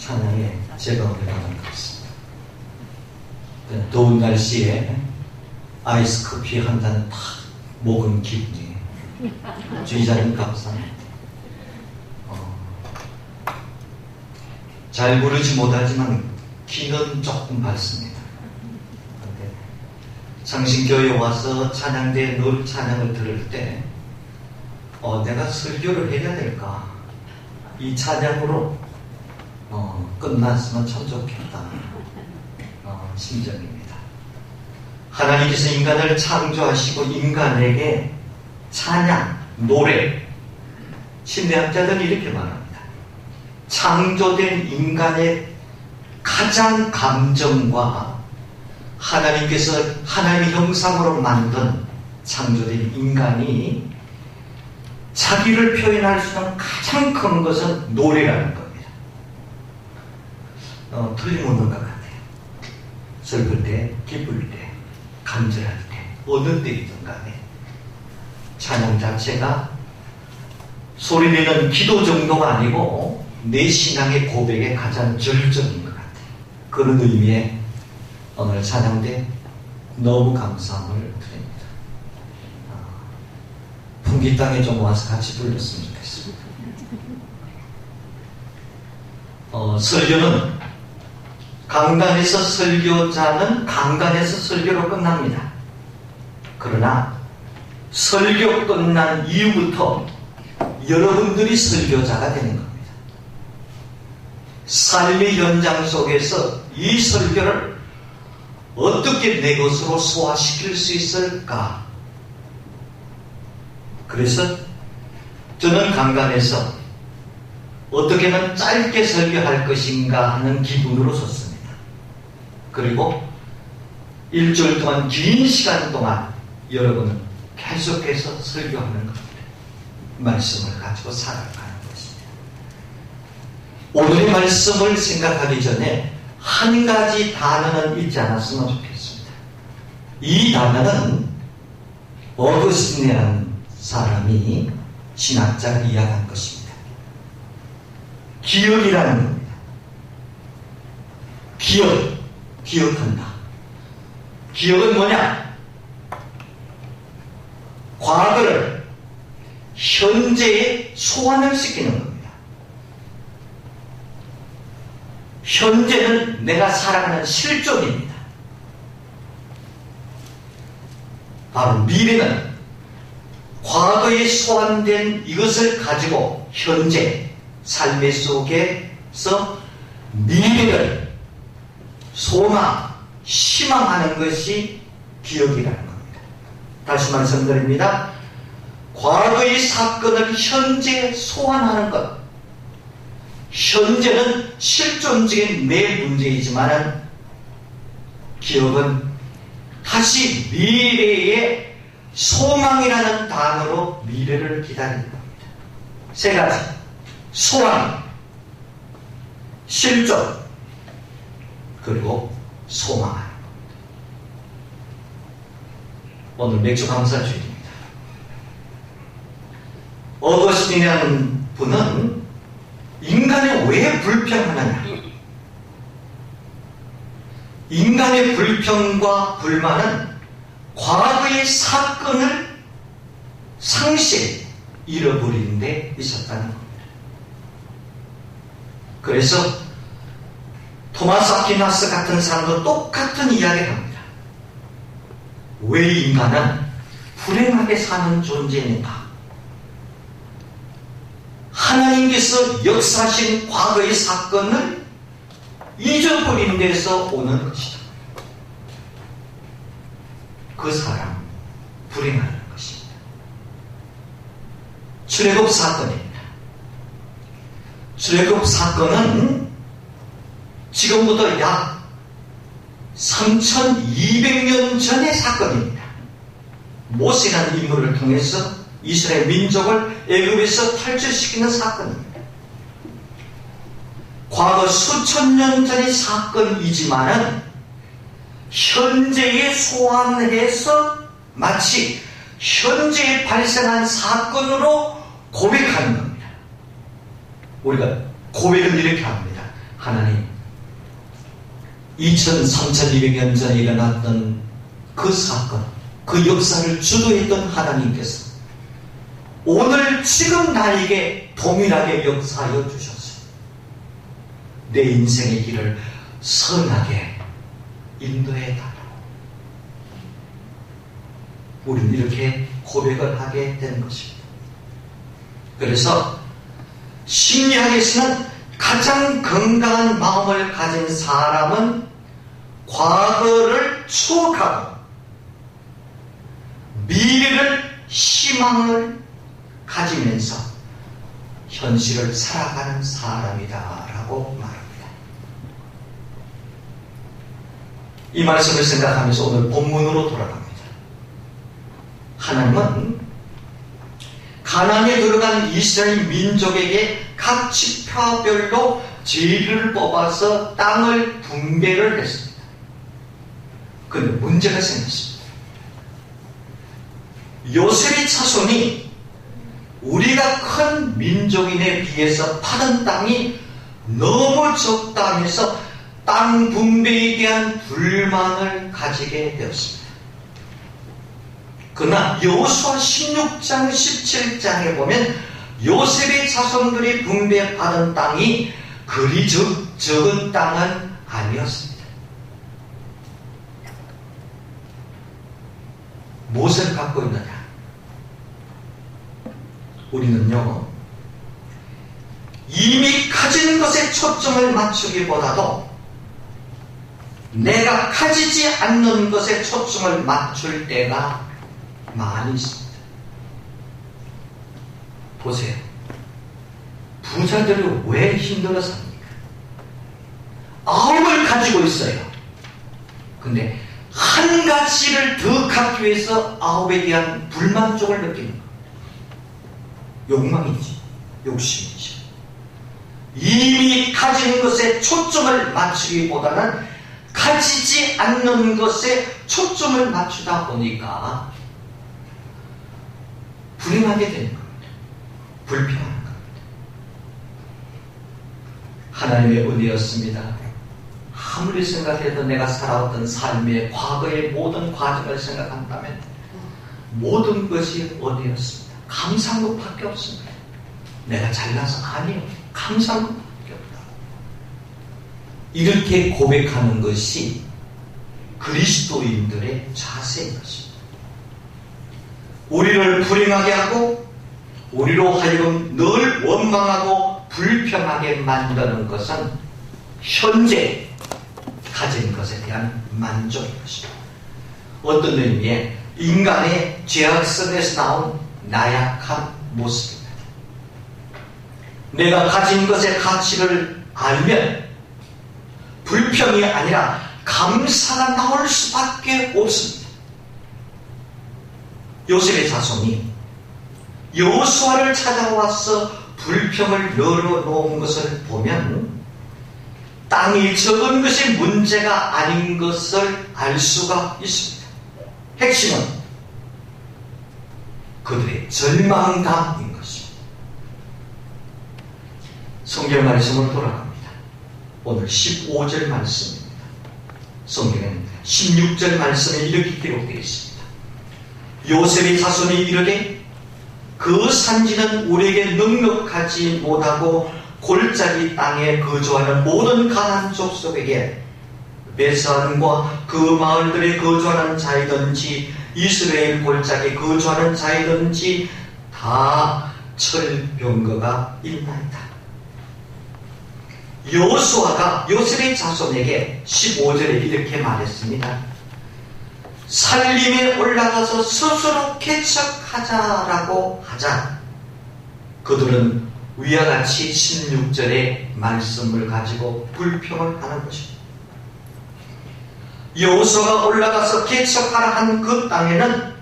찬양에 제가 오늘 받은 것 같습니다. 더운 날씨에 아이스 커피 한 잔 탁 먹은 기분이에요. 주의자님 감사합니다. 잘 부르지 못하지만 기는 조금 밝습니다. 창신교회 와서 찬양대에 늘 찬양을 들을 때 내가 설교를 해야 될까? 이 찬양으로 끝났으면 참 좋겠다. 심정입니다. 하나님께서 인간을 창조하시고 인간에게 찬양, 노래, 심리학자들은 이렇게 말합니다. 창조된 인간의 가장 감정과 하나님께서 하나님의 형상으로 만든 창조된 인간이 자기를 표현할 수 있는 가장 큰 것은 노래라는 겁니다. 틀림없는 것 같아요. 슬플 때, 기쁠 때, 간절할 때, 어느 때이든 간에 찬양 자체가 소리내는 기도 정도가 아니고 내 신앙의 고백의 가장 절정인 것 같아요. 그런 의미에 오늘 찬양대 너무 감사함을 드립니다. 풍기 땅에 좀 와서 같이 불렀으면 좋겠습니다. 설교는 강단에서 설교자는 강단에서 설교로 끝납니다. 그러나 설교 끝난 이후부터 여러분들이 설교자가 되는 겁니다. 삶의 현장 속에서 이 설교를 어떻게 내 것으로 소화시킬 수 있을까? 그래서 저는 강단에서 어떻게든 짧게 설교할 것인가 하는 기분으로 섰습니다. 그리고 일주일 동안 긴 시간 동안 여러분은 계속해서 설교하는 겁니다. 말씀을 가지고 살아가는 것입니다. 오늘의 말씀을 생각하기 전에 한 가지 단어는 잊지 않았으면 좋겠습니다. 이 단어는 어거스틴이라는 사람이 신학자가 이야기한 것입니다. 기억이라는 겁니다. 기억한다. 기억은 뭐냐? 과거를 현재에 소환을 시키는 겁니다. 현재는 내가 살아가는 실존입니다. 바로 미래는 과거에 소환된 이것을 가지고 현재 삶의 속에서 미래를 소망, 희망하는 것이 기억이라는 겁니다. 다시 말씀드립니다. 과거의 사건을 현재에 소환하는 것. 현재는 실존적인 내 문제이지만 기억은 다시 미래의 소망이라는 단어로 미래를 기다리는 겁니다. 세 가지. 소망, 실존, 그리고 소망하는 겁니다. 오늘 맥주 감사주일입니다. 어거스틴이라는 분은 인간이 왜 불평하느냐? 인간의 불평과 불만은 과거의 사건을 잃어버리는 데 있었다는 겁니다. 그래서 토마스 아퀴나스 같은 사람도 똑같은 이야기를 합니다. 왜 인간은 불행하게 사는 존재인가? 하나님께서 역사하신 과거의 사건을 잊어버린 데서 오는 것이다. 그 사람 불행하는 것입니다. 출애굽 사건입니다. 출애굽 사건은 지금부터 약 3200년 전의 사건입니다. 모세라는 인물을 통해서 이스라엘 민족을 애굽에서 탈출시키는 사건입니다. 과거 수천 년 전의 사건이지만은 현재에 소환해서 마치 현재에 발생한 사건으로 고백하는 겁니다. 우리가 고백은 이렇게 합니다. 하나님, 2000, 3200년 전에 일어났던 그 사건, 그 역사를 주도했던 하나님께서 오늘 지금 나에게 동일하게 역사하여 주셨어요. 내 인생의 길을 선하게 인도해 달라고. 우리는 이렇게 고백을 하게 된 것입니다. 그래서 심리학에서는 가장 건강한 마음을 가진 사람은 과거를 추억하고 미래를 희망을 가지면서 현실을 살아가는 사람이다라고 말합니다. 이 말씀을 생각하면서 오늘 본문으로 돌아갑니다. 하나님은 가나안에 들어간 이스라엘 민족에게 각 지파별로 제일을 뽑아서 땅을 분배를 했습니다. 그런데 문제가 생겼습니다. 요셉의 자손이 우리가 큰 민족인에 비해서 파는 땅이 너무 적다면서 땅 분배에 대한 불만을 가지게 되었습니다. 그러나 여호수아 16장 17장에 보면 요셉의 자손들이 분배받은 땅이 그리 적은 땅은 아니었습니다. 무엇을 갖고 있느냐? 우리는요, 이미 가진 것에 초점을 맞추기보다도 내가 가지지 않는 것에 초점을 맞출 때가 많이 있습니다. 보세요. 부자들이 왜 힘들어 삽니까? 9을 가지고 있어요. 근데 한 가지를 더 갖기 위해서 9에 대한 불만족을 느끼는 거예요. 욕망이지, 욕심이지. 이미 가진 것에 초점을 맞추기보다는 가지지 않는 것에 초점을 맞추다 보니까 불행하게 되는 겁니다. 불평하는 겁니다. 하나님의 은혜였습니다. 아무리 생각해도 내가 살아왔던 삶의 과거의 모든 과정을 생각한다면 모든 것이 은혜였습니다. 감사한 것밖에 없습니다. 내가 잘나서 아니요, 감사한 것밖에 없다. 이렇게 고백하는 것이 그리스도인들의 자세인 것입니다. 우리를 불행하게 하고 우리로 하여금 늘 원망하고 불평하게 만드는 것은 현재 가진 것에 대한 만족인 것입니다. 어떤 의미에 인간의 죄악성에서 나온 나약한 모습입니다. 내가 가진 것의 가치를 알면 불평이 아니라 감사가 나올 수밖에 없습니다. 요셉의 자손이 여호수아를 찾아와서 불평을 열어놓은 것을 보면 땅이 적은 것이 문제가 아닌 것을 알 수가 있습니다. 핵심은 그들의 절망감인 것입니다. 성경 말씀으로 돌아갑니다. 오늘 15절 말씀입니다. 성경에는 16절 말씀에 이렇게 기록되어 있습니다. 요셉의 자손이 이르되 그 산지는 우리에게 넉넉하지 못하고 골짜기 땅에 거주하는 모든 가나안 족속에게 베스안과 그 마을들에 거주하는 자이든지 이스라엘 골짜기에 거주하는 자이든지 다 철병거가 있나이다. 여호수아가 요셉의 자손에게 15절에 이렇게 말했습니다. 살림에 올라가서 스스로 개척하자라고 하자. 그들은 위와 같이 16절의 말씀을 가지고 불평을 하는 것입니다. 여호수아가 올라가서 개척하라 한 그 땅에는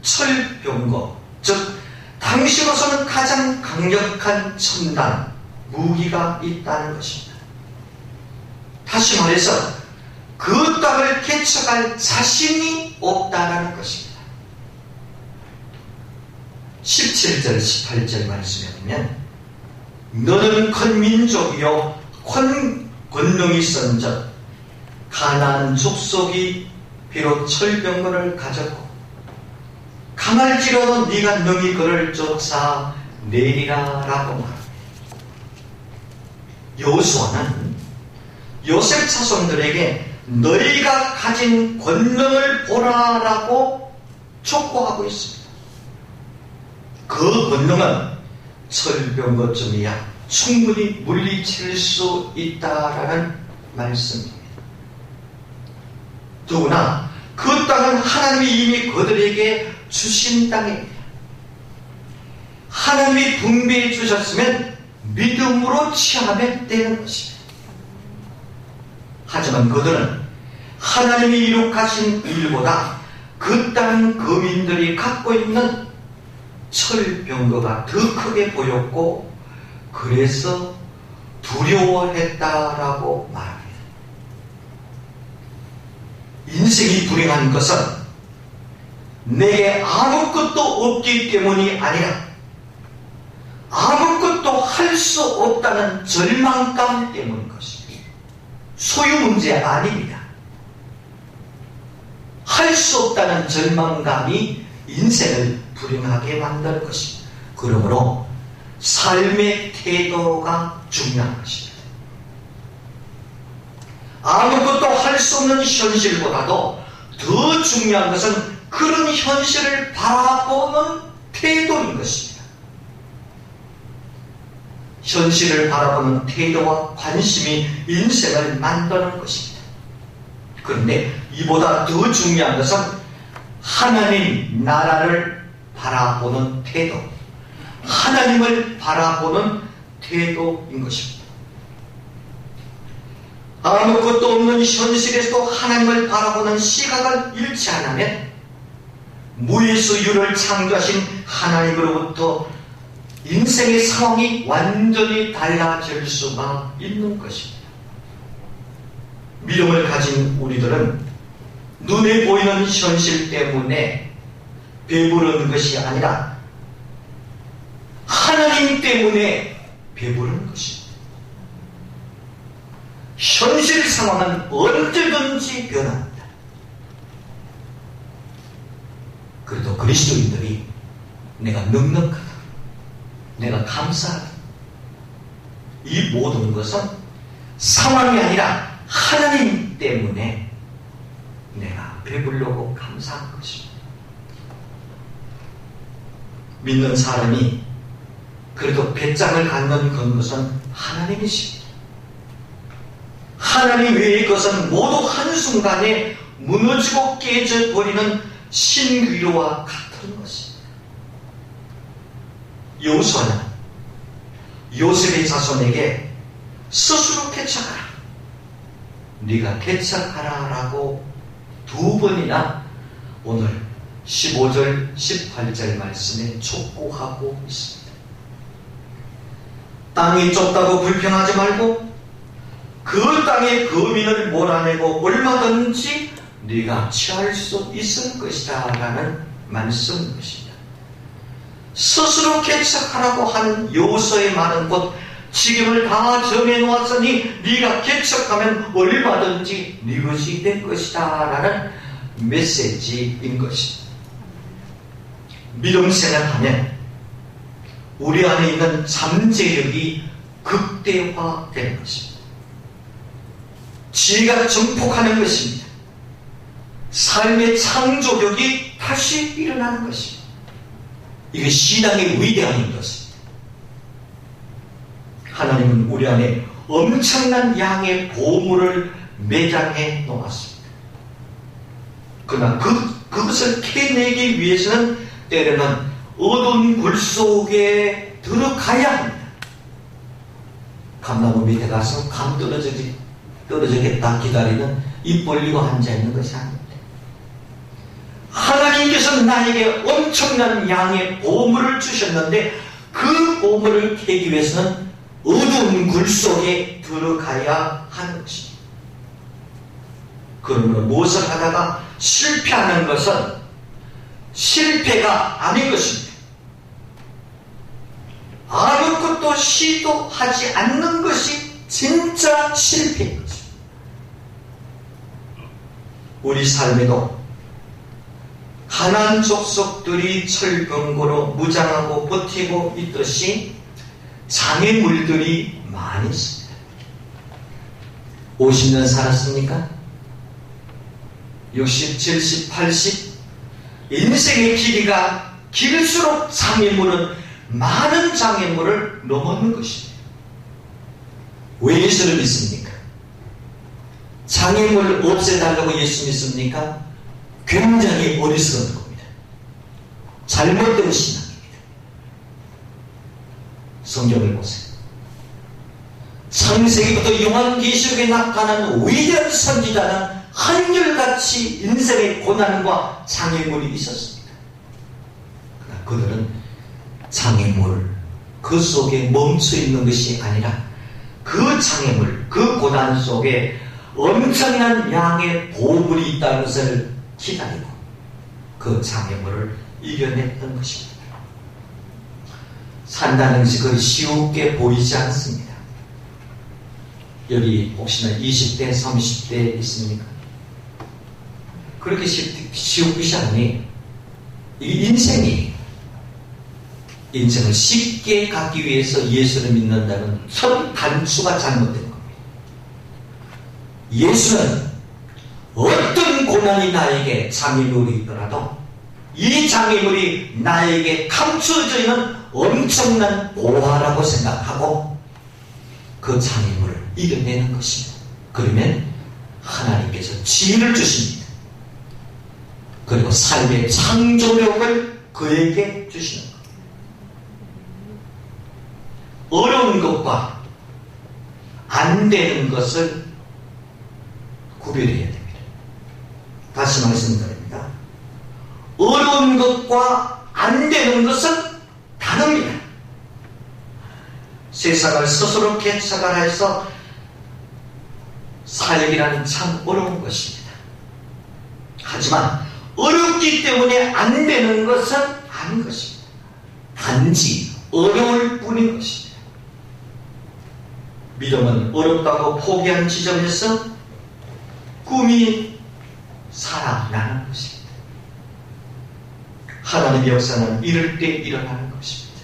철병거, 즉 당시로서는 가장 강력한 첨단 무기가 있다는 것입니다. 다시 말해서 그 땅을 개척할 자신이 없다는 것입니다. 17절, 18절 말씀에 보면 너는 큰 민족이요 권능이 있은즉 가나안 족속이 비록 철병거를 가졌고 강할지라도 네가 능히 그를 쫓아내리라 라고 말합니다. 여호수아는 요셉 자손들에게 너희가 가진 권능을 보라라고 촉구하고 있습니다. 그 권능은 철병거쯤이야 충분히 물리칠 수 있다라는 말씀입니다. 더구나 그 땅은 하나님이 이미 그들에게 주신 땅입니다. 하나님이 분배해 주셨으면 믿음으로 취하면 되는 것입니다. 하지만 그들은 하나님이 이룩하신 일보다 그 땅 거민들이 갖고 있는 철병거가 더 크게 보였고 그래서 두려워했다라고 말합니다. 인생이 불행한 것은 내게 아무것도 없기 때문이 아니라 아무것도 할 수 없다는 절망감 때문인 것입니다. 소유 문제가 아닙니다. 할 수 없다는 절망감이 인생을 불행하게 만드는 것입니다. 그러므로 삶의 태도가 중요한 것입니다. 아무것도 할 수 없는 현실보다도 더 중요한 것은 그런 현실을 바라보는 태도인 것입니다. 현실을 바라보는 태도와 관심이 인생을 만드는 것입니다. 그런데 이보다 더 중요한 것은 하나님 나라를 바라보는 태도, 하나님을 바라보는 태도인 것입니다. 아무것도 없는 현실에서도 하나님을 바라보는 시각을 잃지 않으면 무에서 유를 창조하신 하나님으로부터 인생의 상황이 완전히 달라질 수가 있는 것입니다. 믿음을 가진 우리들은 눈에 보이는 현실 때문에 배부른 것이 아니라 하나님 때문에 배부른 것입니다. 현실 상황은 언제든지 변합니다. 그래도 그리스도인들이 내가 넉넉하다, 내가 감사하다, 이 모든 것은 상황이 아니라 하나님 때문에 내가 배부르고 감사한 것입니다. 믿는 사람이 그래도 배짱을 갖는 것은 하나님이십니다. 하나님 외의 것은 모두 한순간에 무너지고 깨져버리는 신귀로와 같은 것입니다. 여호수아는 요셉의 자손에게 스스로 개척하라, 네가 개척하라 라고 두 번이나 오늘 15절 18절 말씀에 촉구하고 있습니다. 땅이 좁다고 불평하지 말고 그 땅의 거민을 몰아내고 얼마든지 네가 취할 수 있을 것이다 라는 말씀인 것입니다. 스스로 개척하라고 하는 여호수아의 말은 곧 지금을 다 정해놓았으니 네가 개척하면 얼마든지 네 것이 될 것이다 라는 메시지인 것입니다. 믿음 생활하면 우리 안에 있는 잠재력이 극대화되는 것입니다. 지혜가 증폭하는 것입니다. 삶의 창조력이 다시 일어나는 것입니다. 이게 신앙의 위대함인 것입니다. 하나님은 우리 안에 엄청난 양의 보물을 매장해 놓았습니다. 그러나 그것을 캐내기 위해서는 때로는 어두운 굴 속에 들어가야 합니다. 감나무 밑에 가서 감 떨어지겠다 기다리는 입 벌리고 앉아있는 것이 아닙니다. 하나님께서 나에게 엄청난 양의 보물을 주셨는데 그 보물을 캐기 위해서는 어두운 굴 속에 들어가야 하는 것입니다. 그러므로 무엇을 하다가 실패하는 것은 실패가 아닌 것입니다. 아무것도 시도하지 않는 것이 진짜 실패인 거죠. 우리 삶에도 가나안 족속들이 철병거로 무장하고 버티고 있듯이 장애물들이 많이 있습니다. 50년 살았습니까? 60, 70, 80 인생의 길이가 길수록 장애물은 많은 장애물을 넘어는 것입니다. 왜 예수를 믿습니까? 장애물 없애달라고 예수 믿습니까? 굉장히 어리석은 겁니다. 잘못된 신앙입니다. 성경을 보세요. 창세기부터 요한계시록에 나타난 위대한 선지자는 한결같이 인생의 고난과 장애물이 있었습니다. 그러나 그들은 장애물 그 속에 멈춰 있는 것이 아니라 그 장애물, 그 고난 속에 엄청난 양의 보물이 있다는 것을 기다리고 그 장애물을 이겨냈던 것입니다. 산다는 것이 그리 쉽게 보이지 않습니다. 여기 혹시나 20대, 30대 있습니까? 그렇게 쉬운 것이 아니, 이 인생을 쉽게 갖기 위해서 예수를 믿는다는 첫 단추가 잘못된 겁니다. 예수는 어떤 고난이 나에게 장애물이 있더라도 이 장애물이 나에게 감추어져 있는 엄청난 보화라고 생각하고 그 장애물을 이겨내는 것입니다. 그러면 하나님께서 지혜를 주십니다. 그리고 삶의 창조력을 그에게 주시는 겁니다. 어려운 것과 안 되는 것을 구별해야 됩니다. 다시 말씀드립니다. 어려운 것과 안 되는 것은 다릅니다. 세상을 스스로 개척해서 살기라는 참 어려운 것입니다. 하지만 어렵기 때문에 안 되는 것은 아닌 것입니다. 단지 어려울 뿐인 것입니다. 믿음은 어렵다고 포기한 지점에서 꿈이 살아나는 것입니다. 하나님의 역사는 이럴 때 일어나는 것입니다.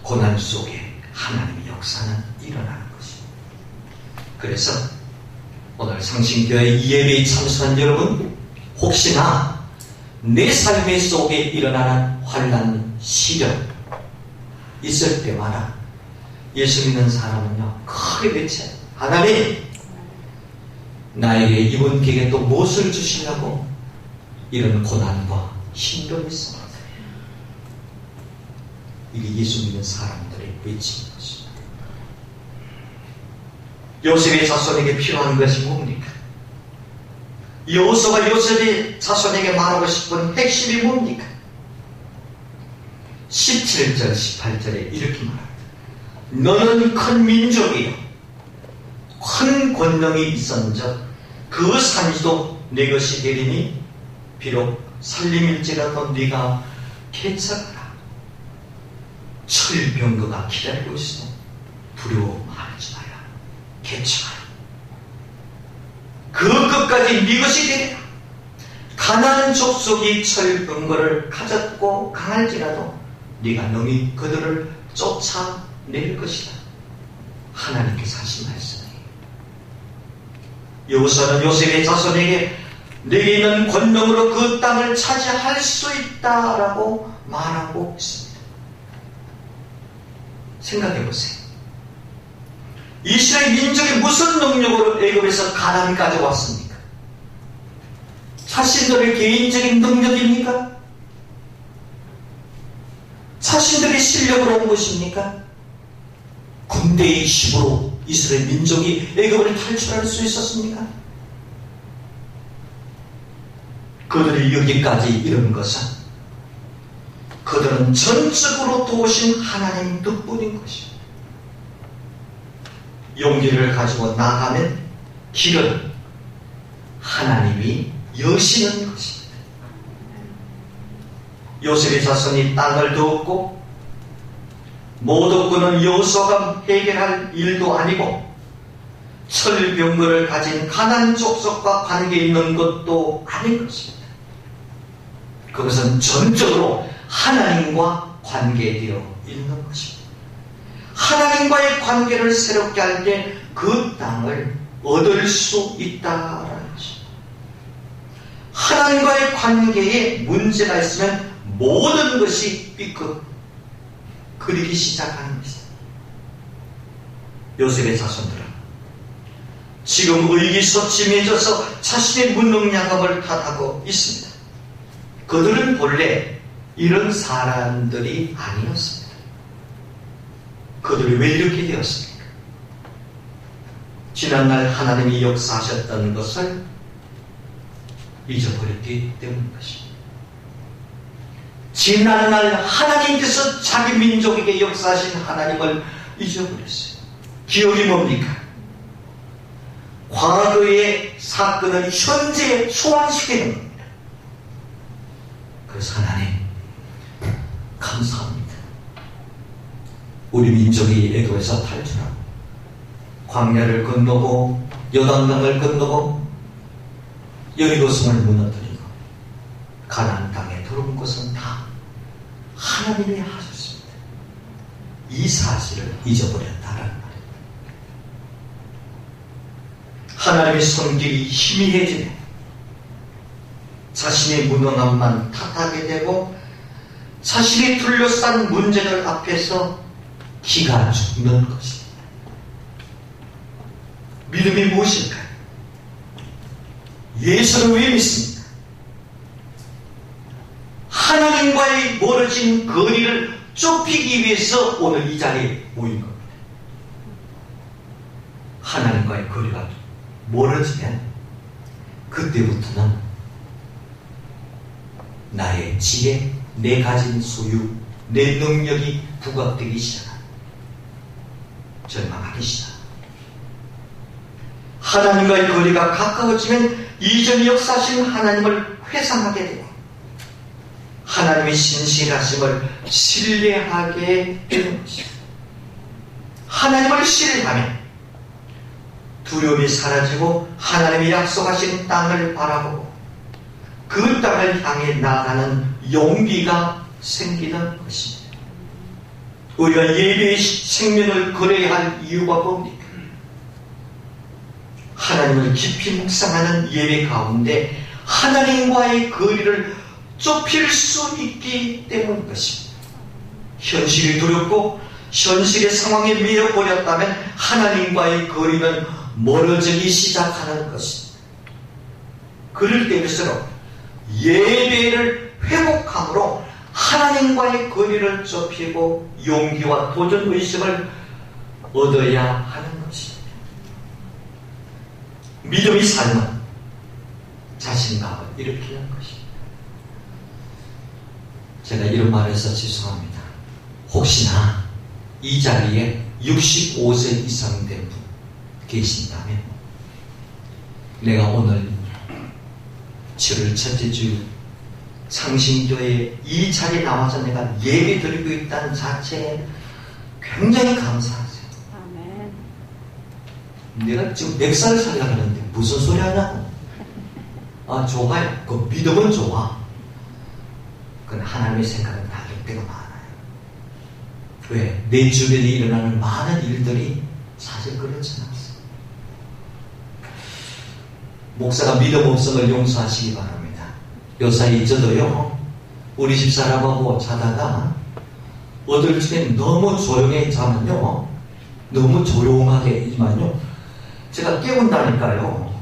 고난 속에 하나님의 역사는 일어나는 것입니다. 그래서 오늘 성신교회 예배에 참석한 여러분, 혹시나 내 삶의 속에 일어나는 환난, 시련 있을 때마다 예수 믿는 사람은요, 크게 외쳐요. 하나님, 나에게 이번 기회에 또 무엇을 주시려고 이런 고난과 힘듦이 있습니다. 이게 예수 믿는 사람들의 외치는 것입니다. 요셉의 자손에게 필요한 것이 뭡니까? 여호수아가 요셉의 자손에게 말하고 싶은 핵심이 뭡니까? 17절, 18절에 이렇게 말합니다. 너는 큰 민족이요, 큰 권능이 있었는즉 그 산지도 내 것이 되리니 비록 살림일지라도 네가 개척하라. 철병거가 기다리고 있어. 두려워하지 마라. 개척하라. 그 끝까지 네 것이 되리라. 가나안 족속이 철병거를 가졌고 강할지라도 네가 능히 그들을 쫓아낼 것이다. 하나님께서 하신 말씀이에요. 여호수아는 요셉의 자손에게 내게 있는 권능으로 그 땅을 차지할 수 있다라고 말하고 있습니다. 생각해보세요. 이스라엘 민족이 무슨 능력으로 애굽에서 가나안까지 왔습니까? 자신들의 개인적인 능력입니까? 자신들의 실력으로 온 것입니까? 군대의 힘으로 이스라엘 민족이 애굽을 탈출할 수 있었습니까? 그들이 여기까지 이른 것은 그들은 전적으로 도우신 하나님 덕분인 것입니다. 용기를 가지고 나가면 길은 하나님이 여시는 것입니다. 요셉의 자손이 땅을 두었고 모독권은 여호수아가 해결할 일도 아니고 철병거를 가진 가나안 족속과 관계 있는 것도 아닌 것입니다. 그것은 전적으로 하나님과 관계되어 있는 것입니다. 하나님과의 관계를 새롭게 할 때 그 땅을 얻을 수 있다라는 것입니다. 하나님과의 관계에 문제가 있으면 모든 것이 삐끗 그리기 시작하는 것입니다. 요셉의 자손들은 지금 의기소침해져서 자신의 무능력함을 탓하고 있습니다. 그들은 본래 이런 사람들이 아니었습니다. 그들이 왜 이렇게 되었습니까? 지난날 하나님이 역사하셨던 것을 잊어버렸기 때문인 것입니다. 지난날 하나님께서 자기 민족에게 역사하신 하나님을 잊어버렸어요. 기억이 뭡니까? 과거의 사건을 현재에 소환시키는 겁니다. 그래서 하나님 감사합니다. 우리 민족이 애도에서 탈출하고 광야를 건너고 요단강을 건너고 여리고성을 무너뜨리고 가나안 땅에 들어온 것은 다 하나님이 하셨습니다. 이 사실을 잊어버렸다라는 말입니다. 하나님의 손길이 희미해지면 자신의 무능함만 탓하게 되고 자신이 둘러싼 문제들 앞에서 기가 죽는 것입니다. 믿음이 무엇일까요? 예수를 왜 믿습니까? 하나님과의 멀어진 거리를 좁히기 위해서 오늘 이 자리에 모인 겁니다. 하나님과의 거리가 멀어지면 그때부터는 나의 지혜, 내 가진 소유, 내 능력이 부각되기 시작합니다. 절망하기 시작합니다. 하나님과의 거리가 가까워지면 이전에 역사하신 하나님을 회상하게 되고 하나님의 신실하심을 신뢰하게 되는 것입니다. 하나님을 신뢰하면 두려움이 사라지고 하나님이 약속하신 땅을 바라보고 그 땅을 향해 나아가는 용기가 생기는 것입니다. 우리가 예배의 생명을 걸어야 할 이유가 뭡니까? 하나님을 깊이 묵상하는 예배 가운데 하나님과의 거리를 좁힐 수 있기 때문인 것입니다. 현실이 두렵고 현실의 상황에 미어버렸다면 하나님과의 거리는 멀어지기 시작하는 것입니다. 그럴 때일수록 예배를 회복함으로 하나님과의 거리를 좁히고 용기와 도전의식을 얻어야 하는 것입니다. 믿음의 삶은 자신감을 일으키는 것입니다. 제가 이런 말을 해서 죄송합니다. 혹시나 이 자리에 65세 이상 된 분 계신다면 내가 오늘 7월 첫째 주 창신교회 이 자리에 나와서 내가 예배 드리고 있다는 자체에 굉장히 감사하세요. 아멘. 내가 지금 100살 살려고 하는데 무슨 소리 하냐고. 아, 좋아요. 그 믿음은 좋아. 그건 하나님의 생각은 다를 때가 많아요. 왜? 내 주변에 일어나는 많은 일들이 사실 그렇지 않습니다. 목사가 믿음 없음을 용서하시기 바랍니다. 요사이 저도요, 우리 집사람하고 자다가 어떨 적에 너무 조용히 자면요, 너무 조용하게지만요, 제가 깨운다니까요.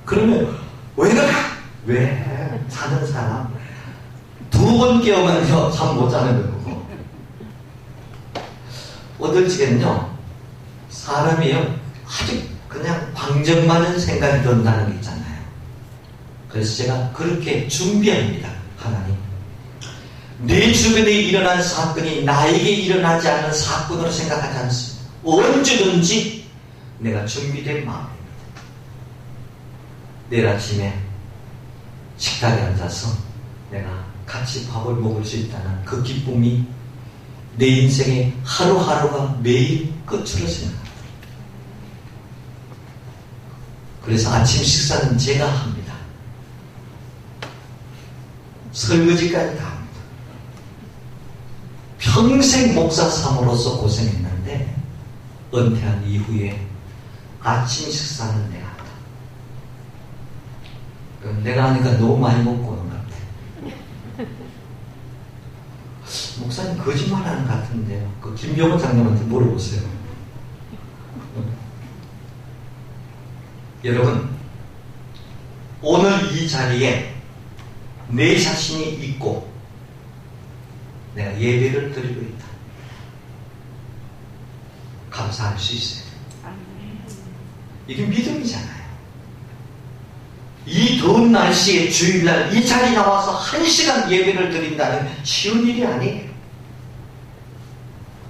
그러면 왜 그래? 왜? 자는 사람 2번 깨우면요 잠 못 자는 거고, 어떨 적에는요 사람이요 아주 그냥 방정 맞은 생각이 든다는 게 있잖아요. 그래서 제가 그렇게 준비합니다. 하나님, 내 주변에 일어난 사건이 나에게 일어나지 않는 사건으로 생각하지 않습니다. 언제든지 내가 준비된 마음입니다. 내일 아침에 식탁에 앉아서 내가 같이 밥을 먹을 수 있다는 그 기쁨이 내 인생의 하루하루가 매일 끝으로 생각합니다. 그래서 아침 식사는 제가 합니다. 설거지까지 다 합니다. 평생 목사 삼으로서 고생했는데 은퇴한 이후에 아침 식사는 내가 한다. 내가 하니까 너무 많이 먹고 오는 것 같아. 목사님 거짓말하는 것 같은데요. 그 김병호 장님한테 물어보세요. 여러분, 오늘 이 자리에 내 자신이 있고 내가 예배를 드리고 있다. 감사할 수 있어요. 이게 믿음이잖아요. 이 더운 날씨에 주일날 이 자리에 나와서 1시간 예배를 드린다는 쉬운 일이 아니에요.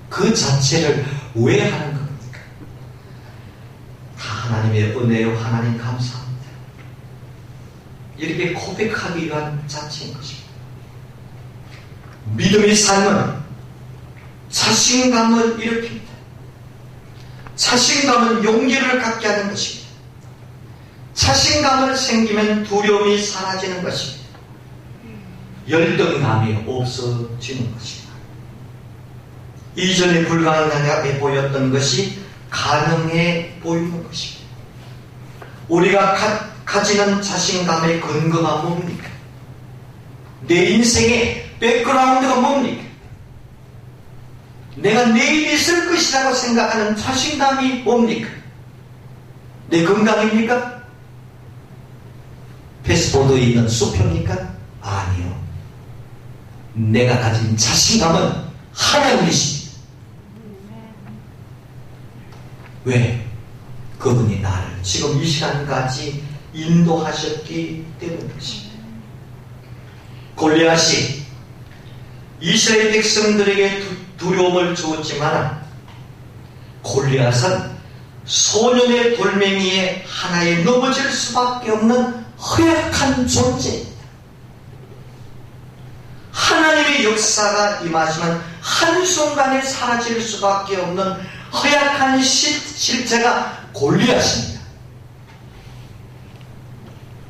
그 자체를 왜 하는 겁니까? 다 하나님의 은혜요. 하나님 감사합니다. 이렇게 고백하기 위한 자체인 것입니다. 믿음의 삶은 자신감을 일으킵니다. 자신감은 용기를 갖게 하는 것입니다. 자신감을 생기면 두려움이 사라지는 것입니다. 열등감이 없어지는 것입니다. 이전에 불가능하게 보였던 것이 가능해 보이는 것입니다. 우리가 가지는 자신감의 근거가 뭡니까? 내 인생의 백그라운드가 뭡니까? 내가 내일 있을 것이라고 생각하는 자신감이 뭡니까? 내 건강입니까? 패스트푸드에 있는 수표입니까? 아니요. 내가 가진 자신감은 하나님이십니다. 왜? 그분이 나를 지금 이 시간까지 인도하셨기 때문입니다. 골리앗이 이스라엘 백성들에게 두려움을 주었지만 골리앗은 소년의 돌멩이에 하나에 넘어질 수밖에 없는 허약한 존재입니다. 하나님의 역사가 임하시면 한순간에 사라질 수밖에 없는 허약한 실체가 골리앗입니다.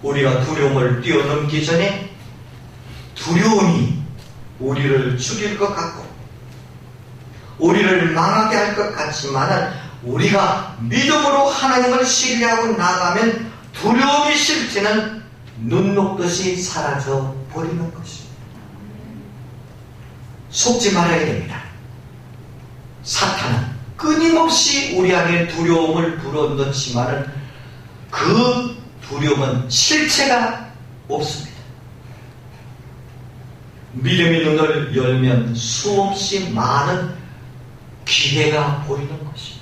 우리가 두려움을 뛰어넘기 전에 두려움이 우리를 죽일 것 같고 우리를 망하게 할 것 같지만 우리가 믿음으로 하나님을 신뢰하고 나가면 두려움의 실체는 눈 녹듯이 사라져 버리는 것입니다. 속지 말아야 됩니다. 사탄은 끊임없이 우리 안에 두려움을 불어넣지만 그 두려움은 실체가 없습니다. 믿음의 눈을 열면 수없이 많은 기회가 보이는 것입니다.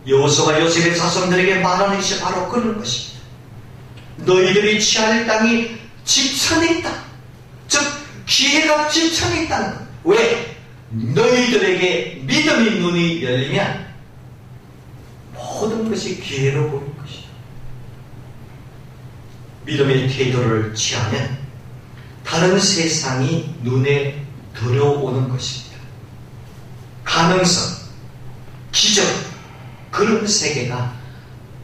여호수아가 요셉의 자손들에게 말하는 것이 바로 그런 것입니다. 너희들이 취할 땅이 지천에 있다. 즉 기회가 지천에 있다는 것. 왜? 너희들에게 믿음의 눈이 열리면 모든 것이 기회로 보이는 것이다. 믿음의 태도를 취하면 다른 세상이 눈에 들어오는 것입니다. 가능성, 기적, 그런 세계가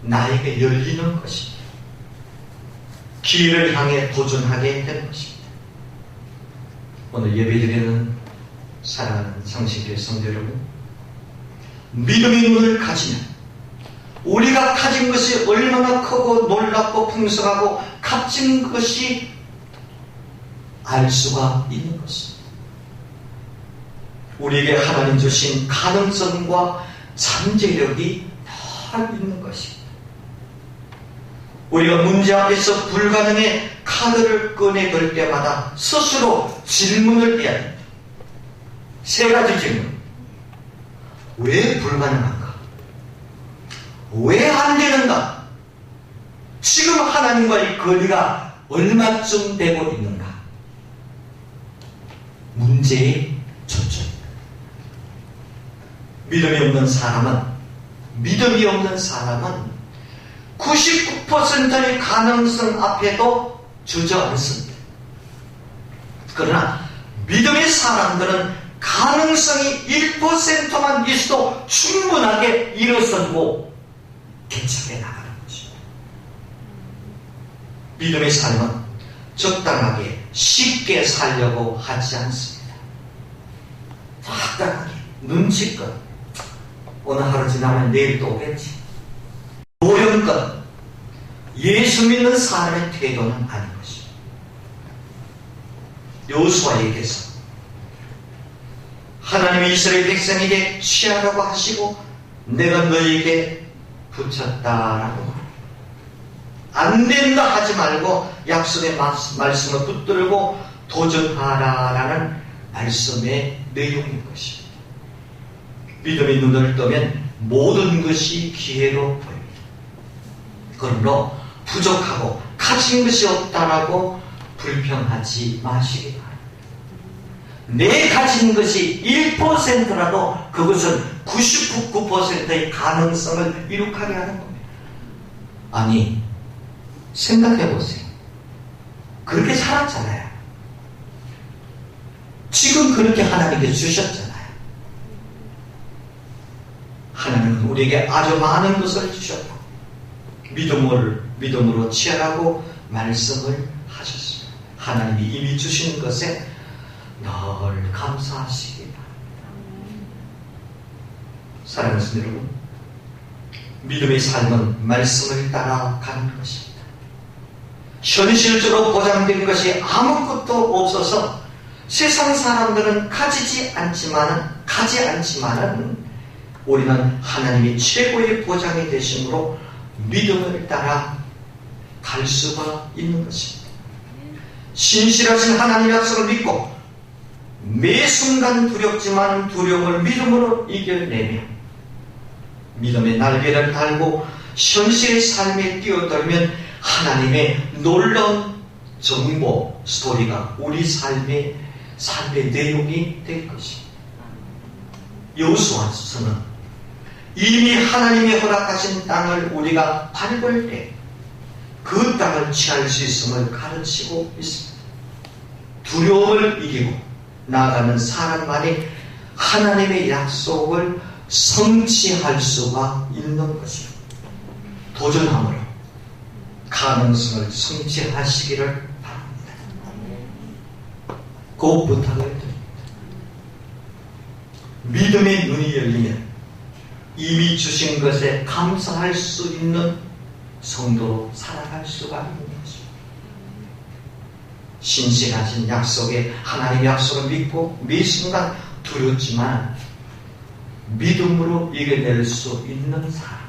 나에게 열리는 것입니다. 기회를 향해 도전하게 되는 것입니다. 오늘 예배드리는 사랑하는 성신교회 성도 여러분, 믿음의 눈을 가지면 우리가 가진 것이 얼마나 크고 놀랍고 풍성하고 값진 것이 알 수가 있는 것입니다. 우리에게 하나님 주신 가능성과 잠재력이 다 있는 것입니다. 우리가 문제 앞에서 불가능의 카드를 꺼내들 때마다 스스로 질문을 해야 됩니다. 3가지 질문. 왜 불가능한가? 왜 안 되는가? 지금 하나님과의 거리가 얼마쯤 되고 있는가? 문제의 초점입니다. 믿음이 없는 사람은 99%의 가능성 앞에도 주저앉습니다. 그러나 믿음의 사람들은 가능성이 1%만 있어도 충분하게 일어서고 개척해 나가는 것입니다. 믿음의 삶은 적당하게 쉽게 살려고 하지 않습니다. 적당하게 눈치껏 오늘 하루 지나면 내일 또 오겠지. 노령껏 예수 믿는 사람의 태도는 아닌 것입니다. 여호수아에게서 하나님이 이스라엘 백성에게 취하라고 하시고 내가 너에게 붙였다라고 안 된다 하지 말고 약속의 말씀을 붙들고 도전하라라는 말씀의 내용인 것입니다. 믿음의 눈을 뜨면 모든 것이 기회로 보입니다. 그러므로 부족하고 가진 것이 없다라고 불평하지 마시기 바랍니다. 내 가진 것이 1%라도 그것은 99%의 가능성을 이룩하게 하는 겁니다. 아니, 생각해 보세요. 그렇게 살았잖아요. 지금 그렇게 하나님께 주셨잖아요. 하나님은 우리에게 아주 많은 것을 주셨고 믿음으로 취하라고 말씀을 하셨습니다. 하나님이 이미 주신 것에 늘 감사하시기 바랍니다. 사랑하는 성도 여러분, 믿음의 삶은 말씀을 따라가는 것입니다. 현실적으로 보장된 것이 아무것도 없어서 세상 사람들은 가지 않지만은 우리는 하나님이 최고의 보장이 되심으로 믿음을 따라 갈 수가 있는 것입니다. 신실하신 하나님의 약속을 믿고 매 순간 두렵지만 두려움을 믿음으로 이겨내며 믿음의 날개를 달고 현실의 삶에 뛰어들면 하나님의 놀라운 정보 스토리가 우리 삶의 내용이 될 것입니다. 여호수아서는 이미 하나님이 허락하신 땅을 우리가 밟을 때 그 땅을 취할 수 있음을 가르치고 있습니다. 두려움을 이기고 나아가는 사람만이 하나님의 약속을 성취할 수가 있는 것입니다. 도전함으로 가능성을 성취하시기를 바랍니다. 그 부탁을 드립니다. 믿음의 눈이 열리면 이미 주신 것에 감사할 수 있는 성도로 살아갈 수가 있는 것입니다. 신실하신 약속에 하나님의 약속을 믿고 매 순간 두렵지만 믿음으로 이겨낼 수 있는 사람,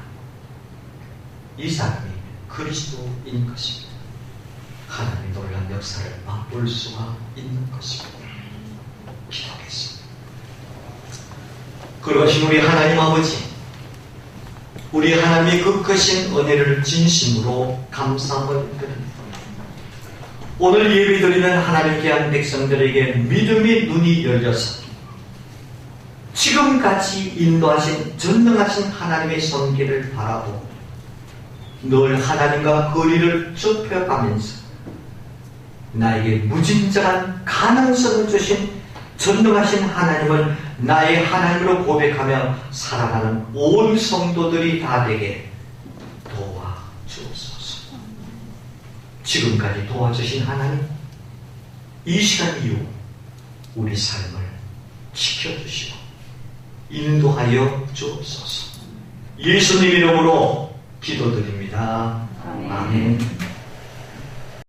이 사람이 그리스도인 것입니다. 하나님의 놀라운 역사를 맛볼 수가 있는 것입니다. 기도하겠습니다. 그러신 우리 하나님 아버지, 우리 하나님의 그 크신 은혜를 진심으로 감사함을 드립니다. 오늘 예배드리는 하나님 귀한 백성들에게 믿음의 눈이 열려서 지금까지 인도하신 전능하신 하나님의 손길을 바라보고 늘 하나님과 거리를 좁혀가면서 나에게 무진정한 가능성을 주신 전능하신 하나님을 나의 하나님으로 고백하며 살아가는 온 성도들이 다 되게 도와주옵소서. 지금까지 도와주신 하나님, 이 시간 이후 우리 삶을 지켜주시고 인도하여 주옵소서. 예수님 이름으로 기도드립니다. 아멘.